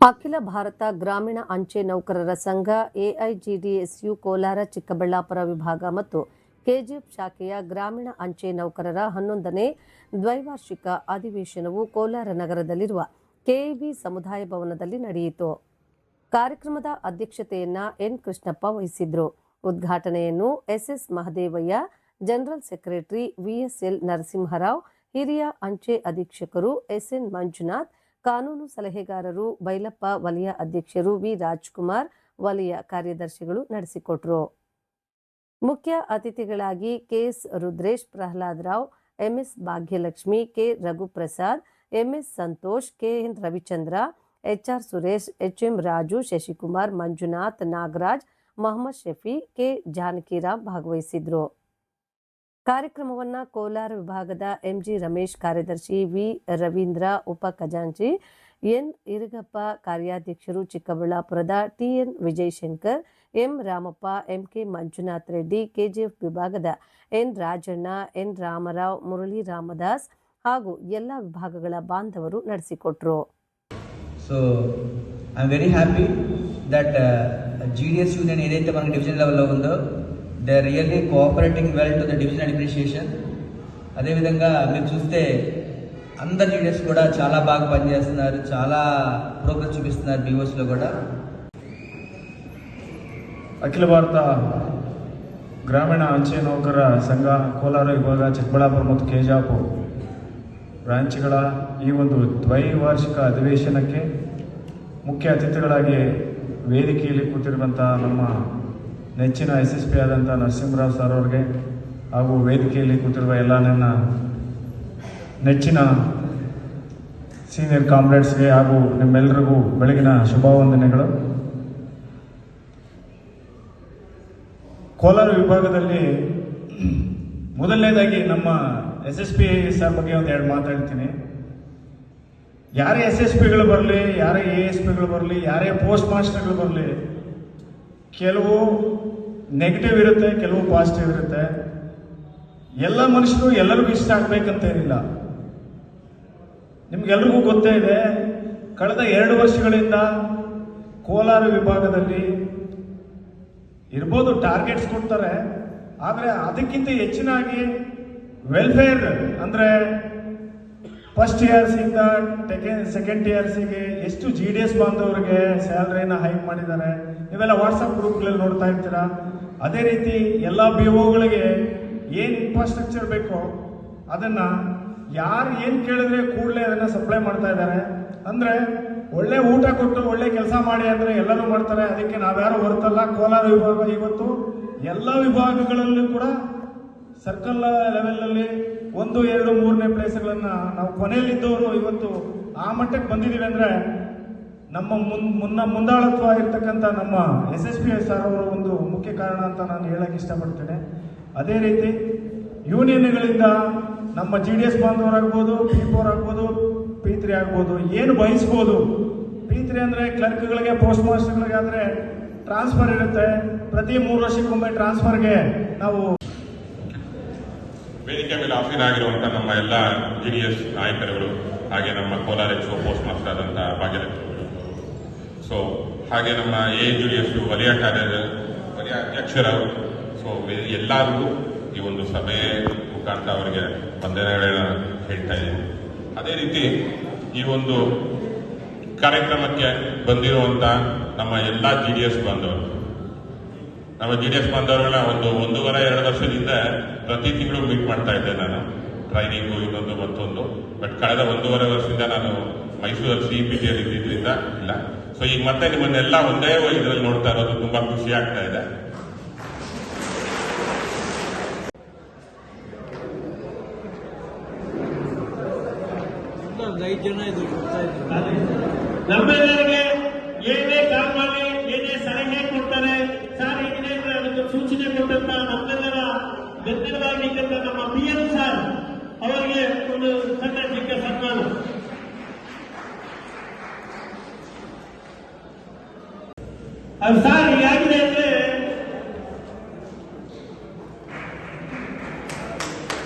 ಅಖಿಲ ಭಾರತ ಗ್ರಾಮೀಣ ಅಂಚೆ ನೌಕರರ ಸಂಘ ಎಐಜಿಡಿಎಸ್ಯು ಕೋಲಾರ ಚಿಕ್ಕಬಳ್ಳಾಪುರ ವಿಭಾಗ ಮತ್ತು ಕೆಜಿಎಫ್ ಶಾಖೆಯ ಗ್ರಾಮೀಣ ಅಂಚೆ ನೌಕರರ 11ನೇ ದ್ವೈವಾರ್ಷಿಕ ಅಧಿವೇಶನವು ಕೋಲಾರ ನಗರದಲ್ಲಿರುವ ಕೆಇಬಿ ಸಮುದಾಯ ಭವನದಲ್ಲಿ ನಡೆಯಿತು. ಕಾರ್ಯಕ್ರಮದ ಅಧ್ಯಕ್ಷತೆಯನ್ನು ಎನ್ ಕೃಷ್ಣಪ್ಪ ವಹಿಸಿದ್ರು. ಉದ್ಘಾಟನೆಯನ್ನು SS Mahadevaiah, general secretary VSL Narasimharao, ಹಿರಿಯ ಅಂಚೆ ಅಧೀಕ್ಷಕರು ಎಸ್ಎನ್ ಮಂಜುನಾಥ್, ಕಾನೂನು ಸಲಹೆಗಾರರು ಬೈಲಪ್ಪ, ವಲಯ ಅಧ್ಯಕ್ಷರು ವಿ ರಾಜ್ಕುಮಾರ್, ವಲಯ ಕಾರ್ಯದರ್ಶಿಗಳು ನಡೆಸಿಕೊಟ್ರು. ಮುಖ್ಯ ಅತಿಥಿಗಳಾಗಿ KS Rudresh, Prahlad Rao, MS Bhagyalakshmi, K Raghuprasad, MS Santosh, KN Ravichandra, HR Suresh, HM Raju, Shashikumar, Manjunath, Nagaraj, Mohammed Shafi, K Janakiram ಭಾಗವಹಿಸಿದ್ರು. ಕಾರ್ಯಕ್ರಮವನ್ನು ಕೋಲಾರ ವಿಭಾಗದ ಎಂಜಿ ರಮೇಶ್, ಕಾರ್ಯದರ್ಶಿ ವಿ ರವೀಂದ್ರ, ಉಪ ಖಜಾಂಚಿ ಎನ್ ಇರಗಪ್ಪ, ಕಾರ್ಯಾಧ್ಯಕ್ಷರು ಚಿಕ್ಕಬಳ್ಳಾಪುರದ TN Vijayashankar, M Ramappa, MK Manjunath Reddy, KGF ವಿಭಾಗದ ಎನ್ ರಾಜಣ್ಣ, ಎನ್ ರಾಮರಾವ್, ಮುರಳಿ ರಾಮದಾಸ್ ಹಾಗೂ ಎಲ್ಲ ವಿಭಾಗಗಳ ಬಾಂಧವರು ನಡೆಸಿಕೊಟ್ರು. So I'm very happy that GDS union ఏదైతే మన డివిజన్ లెవెల్లో ఉందో they are really cooperating well to the division administration. అదేవిధంగా మీరు చూస్తే అందరు జీడిఎస్ కూడా చాలా బాగా పనిచేస్తున్నారు, చాలా ప్రోగ్రెస్ చూపిస్తున్నారు బీఓస్లో కూడా. ಅಖಿಲ ಭಾರತ ಗ್ರಾಮೀಣ ಅಂಚೆ ನೌಕರರ ಸಂಘ ಕೋಲಾರ ವಿಭಾಗ, ಚಿಕ್ಕಬಳ್ಳಾಪುರ ಮತ್ತು ಕೆಜಿಎಫ್ ಬ್ರಾಂಚ್ಗಳ ಈ ಒಂದು ದ್ವೈವಾರ್ಷಿಕ ಅಧಿವೇಶನಕ್ಕೆ ಮುಖ್ಯ ಅತಿಥಿಗಳಾಗಿ ವೇದಿಕೆಯಲ್ಲಿ ಕೂತಿರುವಂಥ ನಮ್ಮ ನೆಚ್ಚಿನ SSP ಆದಂಥ ನರಸಿಂಹರಾವ್ ಸರ್ ಅವ್ರಿಗೆ ಹಾಗೂ ವೇದಿಕೆಯಲ್ಲಿ ಕೂತಿರುವ ಎಲ್ಲ ನನ್ನ ನೆಚ್ಚಿನ ಸೀನಿಯರ್ ಕಾಮ್ರೇಡ್ಸ್ಗೆ ಹಾಗೂ ನಿಮ್ಮೆಲ್ಲರಿಗೂ ಬೆಳಗಿನ ಶುಭವಂದನೆಗಳು. ಕೋಲಾರ ವಿಭಾಗದಲ್ಲಿ ಮೊದಲನೇದಾಗಿ ನಮ್ಮ SSP ಸರ್ ಬಗ್ಗೆ ಒಂದೆರಡು ಮಾತಾಡ್ತೀನಿ. ಯಾರೇ SSPಗಳು ಬರಲಿ, ಯಾರೇ ASPಗಳು ಬರಲಿ, ಯಾರೇ ಪೋಸ್ಟ್ ಮಾಸ್ಟರ್ಗಳು ಬರಲಿ, ಕೆಲವು ನೆಗೆಟಿವ್ ಇರುತ್ತೆ, ಕೆಲವು ಪಾಸಿಟಿವ್ ಇರುತ್ತೆ. ಎಲ್ಲ ಮನುಷ್ಯರು ಎಲ್ಲರಿಗೂ ಇಷ್ಟ ಆಗಬೇಕಂತ ಏನಿಲ್ಲ. ನಿಮ್ಗೆಲ್ರಿಗೂ ಗೊತ್ತೇ ಇದೆ, ಕಳೆದ 2 ವರ್ಷಗಳಿಂದ ಕೋಲಾರ ವಿಭಾಗದಲ್ಲಿ ಇರ್ಬೋದು ಟಾರ್ಗೆಟ್ಸ್ ಕೊಡ್ತಾರೆ, ಆದರೆ ಅದಕ್ಕಿಂತ ಹೆಚ್ಚಿನಾಗಿ ವೆಲ್ಫೇರ್ ಅಂದರೆ ಫಸ್ಟ್ ಇಯರ್ಸಿಂದ ಸೆಕೆಂಡ್ ಇಯರ್ಸಿಗೆ ಎಷ್ಟು GDS ಬಾಂಧವರಿಗೆ ಸ್ಯಾಲರಿನ ಹೈಕ್ ಮಾಡಿದ್ದಾರೆ. ನೀವೆಲ್ಲ ವಾಟ್ಸಪ್ ಗ್ರೂಪ್ಗಳಲ್ಲಿ ನೋಡ್ತಾ ಇರ್ತೀರಾ. ಅದೇ ರೀತಿ ಎಲ್ಲ BOಗಳಿಗೆ ಏನು ಇನ್ಫ್ರಾಸ್ಟ್ರಕ್ಚರ್ ಬೇಕೋ ಅದನ್ನು ಯಾರು ಏನು ಕೇಳಿದ್ರೆ ಕೂಡಲೇ ಅದನ್ನು ಸಪ್ಲೈ ಮಾಡ್ತಾ ಇದ್ದಾರೆ. ಅಂದರೆ ಒಳ್ಳೆ ಊಟ ಕೊಟ್ಟು ಒಳ್ಳೆ ಕೆಲಸ ಮಾಡಿ ಅಂದರೆ ಎಲ್ಲರೂ ಮಾಡ್ತಾರೆ. ಅದಕ್ಕೆ ನಾವ್ಯಾರು ಹೊರತಲ್ಲ. ಕೋಲಾರ ವಿಭಾಗ ಇವತ್ತು ಎಲ್ಲ ವಿಭಾಗಗಳಲ್ಲೂ ಕೂಡ ಸರ್ಕಲ್ ಲೆವೆಲಲ್ಲಿ 1, 2, 3ನೇ ಪ್ಲೇಸ್ಗಳನ್ನು ನಾವು ಕೊನೆಯಲ್ಲಿದ್ದವರು ಇವತ್ತು ಆ ಮಟ್ಟಕ್ಕೆ ಬಂದಿದ್ದೀವಿ ಅಂದರೆ ನಮ್ಮ ಮುಂದಾಳತ್ವ ಇರ್ತಕ್ಕಂಥ ನಮ್ಮ SSP ಸರ್ ಅವರ ಒಂದು ಮುಖ್ಯ ಕಾರಣ ಅಂತ ನಾನು ಹೇಳಕ್ಕೆ ಇಷ್ಟಪಡ್ತೇನೆ. ಅದೇ ರೀತಿ ಯೂನಿಯನ್ಗಳಿಂದ ನಮ್ಮ GDS ಬಾಂಧವರಾಗ್ಬೋದು, P4 ಆಗ್ಬೋದು, P3 ಆಗ್ಬೋದು, ಏನು ಬಯಸ್ಬೋದು. P3 ಅಂದರೆ ಕ್ಲರ್ಕ್ಗಳಿಗೆ, ಪೋಸ್ಟ್ ಮಾಸ್ಟರ್ಗಳಿಗೆ ಆದರೆ ಟ್ರಾನ್ಸ್ಫರ್ ಇರುತ್ತೆ. ಪ್ರತಿ 3 ವರ್ಷಕ್ಕೊಮ್ಮೆ ಟ್ರಾನ್ಸ್ಫರ್ಗೆ ನಾವು ವೇದಿಕೆ ಮೇಲೆ ಆಸೀನರಾಗಿರುವಂಥ ನಮ್ಮ ಎಲ್ಲ GDS ನಾಯಕರುಗಳು, ಹಾಗೆ ನಮ್ಮ ಕೋಲಾರ ಪೋಸ್ಟ್ ಮಾಸ್ಟರ್ ಆದಂಥ ಭಾಗ್ಯಲಕ್ಷ್ಮಿ, ಸೊ ಹಾಗೆ ನಮ್ಮ AGDS ವಲಯ ಅಧ್ಯಕ್ಷರು, ಸೊ ಎಲ್ಲರಿಗೂ ಈ ಒಂದು ಸಭೆ ಮುಖಾಂತರ ಅವರಿಗೆ ವಂದನೆಗಳನ್ನ ಹೇಳ್ತಾ ಇದ್ದೀನಿ. ಅದೇ ರೀತಿ ಈ ಒಂದು ಕಾರ್ಯಕ್ರಮಕ್ಕೆ ಬಂದಿರುವಂಥ ನಮ್ಮ ಎಲ್ಲ GDS ಬಾಂಧವರು, ನಮ್ಮ GDS ಬಾಂಧವರುಗಳ 1.5-2 ವರ್ಷದಿಂದ ಪ್ರತಿ ತಿಂಗಳು ಮೀಟ್ ಮಾಡ್ತಾ ಇದ್ದೆ ನಾನು. ಟ್ರೈನಿಂಗು ಇನ್ನೊಂದು ಮತ್ತೊಂದು. ಬಟ್ ಕಳೆದ 1.5 ವರ್ಷದಿಂದ ನಾನು ಮೈಸೂರಲ್ಲಿ CPTಯಲ್ಲಿ ಇದ್ದಿದ್ದರಿಂದ ಇಲ್ಲ. ಸೊ ಈಗ ಮತ್ತೆ ನಿಮ್ಮನ್ನೆಲ್ಲ ಒಂದೇ ಇದರಲ್ಲಿ ನೋಡ್ತಾ ಇರೋದು ತುಂಬಾ ಖುಷಿ ಆಗ್ತಾ ಇದೆ. ನಮ್ಮೆಲ್ಲರಿಗೆ ಏನೇ ಕಾಲ್ ಮಾಡಿ ಏನೇ ಸಲಹೆ ಕೊಡ್ತಾರೆ ಸರ್, ಏನೇ ಅದಕ್ಕೆ ಸೂಚನೆ ಕೊಟ್ಟಂತ ನಮ್ಮೆಲ್ಲರ ಬೆಂಬಲವಾಗಿದ್ದಂತ ನಮ್ಮ PM ಸರ್ ಅವರಿಗೆ ಒಂದು ಸಣ್ಣ ಚಿಕ್ಕ ಸನ್ಮಾನ. ಅದು ಸರ್ ಹೇಗಾಗಿದೆ ಅಂದ್ರೆ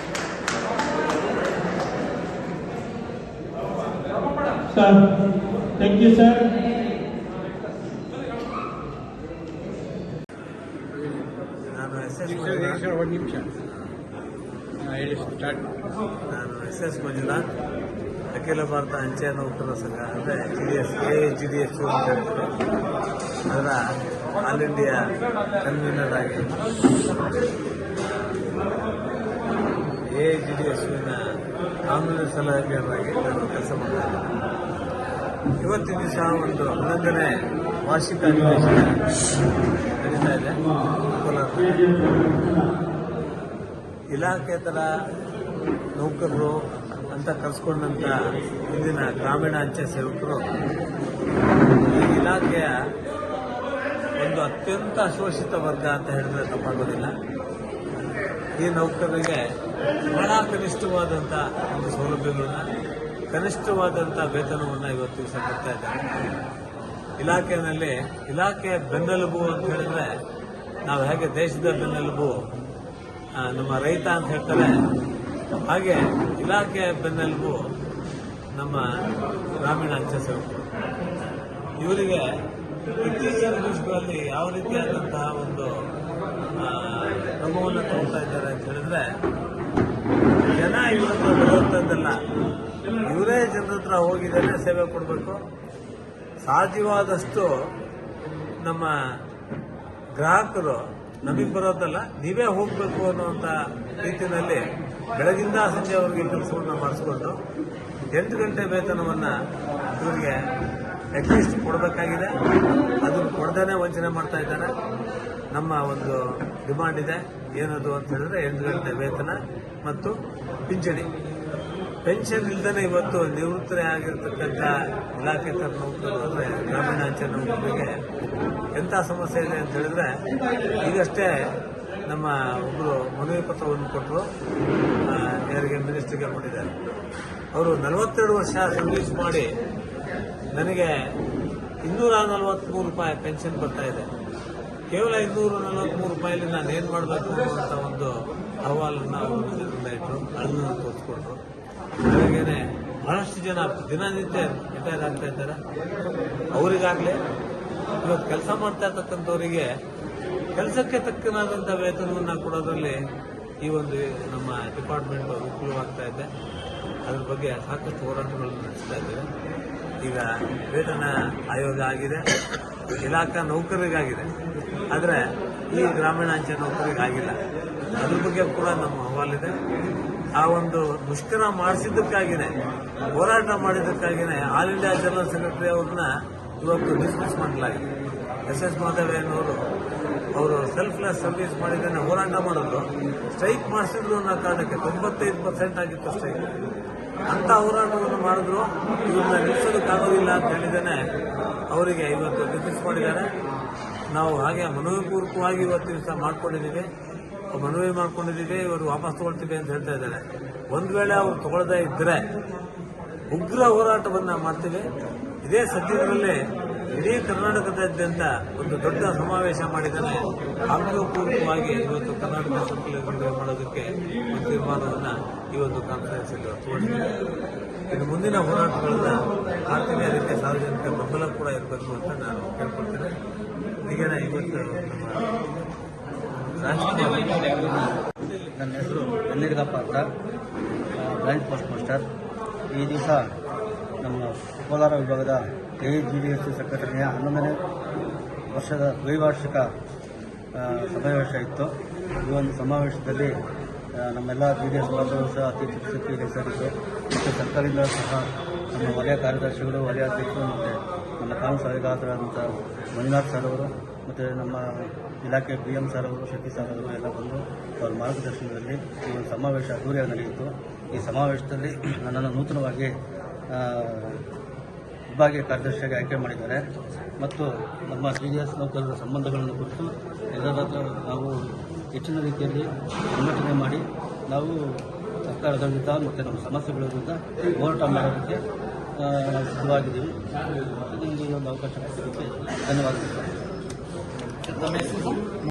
sir, thank you sir. S Manjunath, ಅಖಿಲ ಭಾರತ ಅಂಚೆ ನೌಕರರ ಸಂಘ ಅಂದರೆ AIGDSU ಅಂತ ಹೇಳ್ತಾರೆ. ಅದರ ಆಲ್ ಇಂಡಿಯಾ ಕನ್ವೀನರ್ ಆಗಿ AIGDSUವಿನ ಕಾನೂನು ಸಲಹೆಗಾರರಾಗಿ ನಾನು ಕೆಲಸ ಮಾಡ್ತಾಯಿದ್ದೇನೆ. ಇವತ್ತಿನ ದಿವಸ ಒಂದು 11ನೇ ವಾರ್ಷಿಕ ಅಧಿವೇಶನ ನಡೀತಾ ಇದೆ ಕೋಲಾರದಲ್ಲಿ. ಇಲಾಖೇತರ ನೌಕರರು ಅಂತ ಕರೆಸ್ಕೊಂಡಂಥ ಇಂದಿನ ಗ್ರಾಮೀಣ ಅಂಚೆ ಸೇವಕರು ಈ ಇಲಾಖೆಯ ಒಂದು ಅತ್ಯಂತ ಶೋಷಿತ ವರ್ಗ ಅಂತ ಹೇಳಿದ್ರೆ ತಪ್ಪಾಗೋದಿಲ್ಲ. ಈ ನೌಕರರಿಗೆ ಬಹಳ ಕನಿಷ್ಠವಾದಂಥ ಒಂದು ಸೌಲಭ್ಯಗಳನ್ನ, ಕನಿಷ್ಠವಾದಂಥ ವೇತನವನ್ನು ಇವತ್ತು ದಿವಸ ಕೊಡ್ತಾ ಇದ್ದಾರೆ. ಇಲಾಖೆಯ ಬೆನ್ನೆಲುಬು ಅಂತ ಹೇಳಿದ್ರೆ ನಾವು ಹೇಗೆ ದೇಶದ ಬೆನ್ನೆಲುಬು ನಮ್ಮ ರೈತ ಅಂತ ಹೇಳ್ತಾರೆ, ಹಾಗೆ ಇಲಾಖೆಯ ಬೆನ್ನೆಲುಬು ನಮ್ಮ ಗ್ರಾಮೀಣ ಅಂಚೆ ಸೇವಕರು. ಇವರಿಗೆ ಇತ್ತೀಚಿನ ದಿವಸಗಳಲ್ಲಿ ಯಾವ ರೀತಿಯಾದಂತಹ ಒಂದು ಕ್ರಮವನ್ನು ತಗೊಳ್ತಾ ಇದ್ದಾರೆ ಅಂತ ಹೇಳಿದ್ರೆ, ಜನ ಇವ್ರ ಹತ್ರ ಬರುವಂಥದ್ದಲ್ಲ, ಇವರೇ ಜನರ ಹತ್ರ ಹೋಗಿದ್ದೇನೆ ಸೇವೆ ಕೊಡಬೇಕು. ಸಾಧ್ಯವಾದಷ್ಟು ನಮ್ಮ ಗ್ರಾಹಕರು ನಮಗೆ ಬರೋದಲ್ಲ, ನೀವೇ ಹೋಗಬೇಕು ಅನ್ನುವಂಥ ರೀತಿಯಲ್ಲಿ ಬೆಳಗಿಂದ ಸಂಜೆವರೆಗೆ ಕೆಲಸವನ್ನು ಮಾಡಿಸ್ಕೊಂಡು 8 ಗಂಟೆ ವೇತನವನ್ನು ಇವರಿಗೆ ಅಟ್ಲೀಸ್ಟ್ ಕೊಡಬೇಕಾಗಿದೆ. ಅದನ್ನು ಕೊಡದೇನೆ ವಂಚನೆ ಮಾಡ್ತಾ ಇದ್ದಾರೆ. ನಮ್ಮ ಒಂದು ಡಿಮಾಂಡ್ ಇದೆ, ಏನದು ಅಂತ ಹೇಳಿದ್ರೆ 8 ಗಂಟೆ ವೇತನ ಮತ್ತು ಪಿಂಚಣಿ. ಪೆನ್ಷನ್ ಇಲ್ದೇ ಇವತ್ತು ನಿವೃತ್ತರೇ ಆಗಿರ್ತಕ್ಕಂಥ ಇಲಾಖೇತರ ನೌಕರರು ಅಂದರೆ ಗ್ರಾಮೀಣ ಅಂಚೆ ನೌಕರರಿಗೆ ಎಂಥ ಸಮಸ್ಯೆ ಇದೆ ಅಂತ ಹೇಳಿದ್ರೆ, ಈಗಷ್ಟೇ ನಮ್ಮ ಒಬ್ಬರು ಮನವಿ ಪತ್ರವನ್ನು ಕೊಟ್ಟರು, ಯಾರಿಗೆ ಮಿನಿಸ್ಟ್ರಿಗೆ ಕೊಟ್ಟಿದ್ದಾರೆ. ಅವರು 42 ವರ್ಷ ಸರ್ವಿಸ್ ಮಾಡಿ ನನಗೆ 243 ರೂಪಾಯಿ ಪೆನ್ಷನ್ ಬರ್ತಾ ಇದೆ. ಕೇವಲ 243 ರೂಪಾಯಲ್ಲಿ ನಾನು ಏನು ಮಾಡಬೇಕು ಅನ್ನುವಂಥ ಒಂದು ಅಹವಾಲನ್ನು ಅವರು ಮುಂದೆ ಇಟ್ಟರು, ಅದನ್ನು ತೋರಿಸ್ಕೊಂಡ್ರು. ಹಾಗೇನೆ ಬಹಳಷ್ಟು ಜನ ದಿನನಿತ್ಯ ರಿಟೈರ್ ಆಗ್ತಾ ಇದ್ದಾರೆ. ಅವರಿಗಾಗಲೇ ಇವತ್ತು ಕೆಲಸ ಮಾಡ್ತಾ ಇರ್ತಕ್ಕಂಥವರಿಗೆ ಕೆಲಸಕ್ಕೆ ತಕ್ಕನಾದಂಥ ವೇತನವನ್ನು ಕೊಡೋದ್ರಲ್ಲಿ ಈ ಒಂದು ನಮ್ಮ ಡಿಪಾರ್ಟ್ಮೆಂಟ್ ವಿಫಲವಾಗ್ತಾ ಇದೆ. ಅದ್ರ ಬಗ್ಗೆ ಸಾಕಷ್ಟು ಹೋರಾಟಗಳನ್ನು ನಡೆಸ್ತಾ ಇದ್ದೇವೆ. ಈಗ ವೇತನ ಆಯೋಗ ಆಗಿದೆ, ಇಲಾಖಾ ನೌಕರರಿಗಾಗಿದೆ, ಆದರೆ ಈ ಗ್ರಾಮೀಣ ಅಂಚೆ ನೌಕರಿಗಾಗಿಲ್ಲ. ಅದ್ರ ಬಗ್ಗೆ ಕೂಡ ನಮ್ಮ ಅಹವಾಲಿದೆ. ಆ ಒಂದು ಮುಷ್ಕರ ಮಾಡಿಸಿದ್ದಕ್ಕಾಗಿಯೇ, ಹೋರಾಟ ಮಾಡಿದ್ದಕ್ಕಾಗಿಯೇ ಆಲ್ ಇಂಡಿಯಾ ಜನರಲ್ ಸೆಕ್ರೆಟರಿ ಅವ್ರನ್ನ ಇವತ್ತು ಡಿಸ್ಮಿಸ್ ಮಾಡಲಾಗಿದೆ. SS ಮಾಧವಯ್ಯನವರು ಅವರು ಸೆಲ್ಫ್ಲೆಸ್ ಸರ್ವಿಸ್ ಮಾಡಿದ್ದೇನೆ ಹೋರಾಟ ಮಾಡಿದ್ರು, ಸ್ಟ್ರೈಕ್ ಮಾಡಿಸಿದ್ರು ಅನ್ನೋ ಕಾರಣಕ್ಕೆ 95% ಆಗಿತ್ತು ಸ್ಟ್ರೈಕ್. ಅಂತ ಹೋರಾಟವನ್ನು ಮಾಡಿದ್ರು, ಇವನ್ನ ನಿಲ್ಲಿಸೋದಕ್ಕಾಗೋದಿಲ್ಲ ಅಂತ ಹೇಳಿದ್ದೇನೆ ಅವರಿಗೆ ಇವತ್ತು ಡಿಸ್ಮಿಸ್ ಮಾಡಿದ್ದಾರೆ. ನಾವು ಹಾಗೆ ಮನೋಪೂರ್ವಕವಾಗಿ ಇವತ್ತು ದಿವಸ ಮನವಿ ಮಾಡ್ಕೊಂಡಿದ್ದೀವಿ, ಇವರು ವಾಪಸ್ ತಗೊಳ್ತೀವಿ ಅಂತ ಹೇಳ್ತಾ ಇದ್ದಾರೆ. ಒಂದು ವೇಳೆ ಅವರು ತಗೊಳ್ಳದೇ ಇದ್ದರೆ ಉಗ್ರ ಹೋರಾಟವನ್ನು ಮಾಡ್ತೀವಿ. ಇದೇ ಸದ್ಯದಲ್ಲೇ ಇಡೀ ಕರ್ನಾಟಕದಾದ್ಯಂತ ಒಂದು ದೊಡ್ಡ ಸಮಾವೇಶ ಮಾಡಿದ್ದಾನೆ. ಆಜ್ಞಾಪೂರ್ವಕವಾಗಿ ಇವತ್ತು ಕರ್ನಾಟಕ ಸಂಕಲನ ಮಾಡೋದಕ್ಕೆ ಒಂದು ತೀರ್ಮಾನವನ್ನು ಈ ಒಂದು ಕಾನ್ಫರೆನ್ಸ್ ಅಲ್ಲಿ ತೋರಿಸಿದೆ. ಇನ್ನು ಮುಂದಿನ ಹೋರಾಟಗಳನ್ನ ಮಾಡ್ತೀವಿ, ಅದಕ್ಕೆ ಸಾರ್ವಜನಿಕ ಬೆಂಬಲ ಕೂಡ ಇರಬೇಕು ಅಂತ ನಾನು ಕೇಳ್ಕೊಳ್ತೇನೆ. ಈಗೇನ ಇವತ್ತು ನನ್ನ ಹೆಸರು ಎನ್ನಿರ್ಗಪ್ಪ ಅಂತ, ಬ್ರಾಂಚ್ ಪೋಸ್ಟ್ ಮಾಸ್ಟರ್. ಈ ದಿವಸ ನಮ್ಮ ಕೋಲಾರ ವಿಭಾಗದ AIGDSU ಸಂಘಟನೆಯ 11ನೇ ವರ್ಷದ ದ್ವೈವಾರ್ಷಿಕ ಸಮಾವೇಶ ಇತ್ತು. ಈ ಒಂದು ಸಮಾವೇಶದಲ್ಲಿ ನಮ್ಮೆಲ್ಲ GDS ಬಾಂಧವರು ಸಹ ಅತಿ ಸಂಖ್ಯೆಯಲ್ಲಿ ಸೇರಿದ್ದು, ಮತ್ತು ಸರ್ಕಾರದಿಂದ ಸಹ ನಮ್ಮ ವಲಯ ಕಾರ್ಯದರ್ಶಿಗಳು, ವಲಯ ಅಧ್ಯಕ್ಷರು ಮತ್ತು ನಮ್ಮ ಕಾನೂನು ಸಲಹೆಗಾರರಾದಂಥ ಮಂಜುನಾಥ್ ಸರ್ ಅವರು ಮತ್ತು ನಮ್ಮ ಇಲಾಖೆ PM ಸರ್ ಅವರು, ಶೆಟ್ಟಿ ಸರ್ ಅವರು ಎಲ್ಲ ಬಂದು ಅವರ ಮಾರ್ಗದರ್ಶನದಲ್ಲಿ ಈ ಒಂದು ಸಮಾವೇಶ ಅದ್ದೂರಿಯಾಗಿ ನಡೆಯಿತು. ಈ ಸಮಾವೇಶದಲ್ಲಿ ನನ್ನನ್ನು ನೂತನವಾಗಿ ವಿಭಾಗೀಯ ಕಾರ್ಯದರ್ಶಿಯಾಗಿ ಆಯ್ಕೆ ಮಾಡಿದ್ದಾರೆ. ಮತ್ತು ನಮ್ಮ GDS ನೌಕರರ ಸಂಬಂಧಗಳನ್ನು ಕುರಿತು ಎಲ್ಲರ ನಾವು ಹೆಚ್ಚಿನ ರೀತಿಯಲ್ಲಿ ಸಂಘಟನೆ ಮಾಡಿ ನಾವು ಸರ್ಕಾರದ ವಿರುದ್ಧ ಮತ್ತು ನಮ್ಮ ಸಮಸ್ಯೆಗಳ ವಿರುದ್ಧ ಹೋರಾಟ ಮಾಡೋದಕ್ಕೆ ನಾವು ಸಿದ್ಧವಾಗಿದ್ದೀವಿ. ಇದೊಂದು ಅವಕಾಶ ಕೊಟ್ಟಿದ್ದಕ್ಕೆ ಧನ್ಯವಾದಗಳು.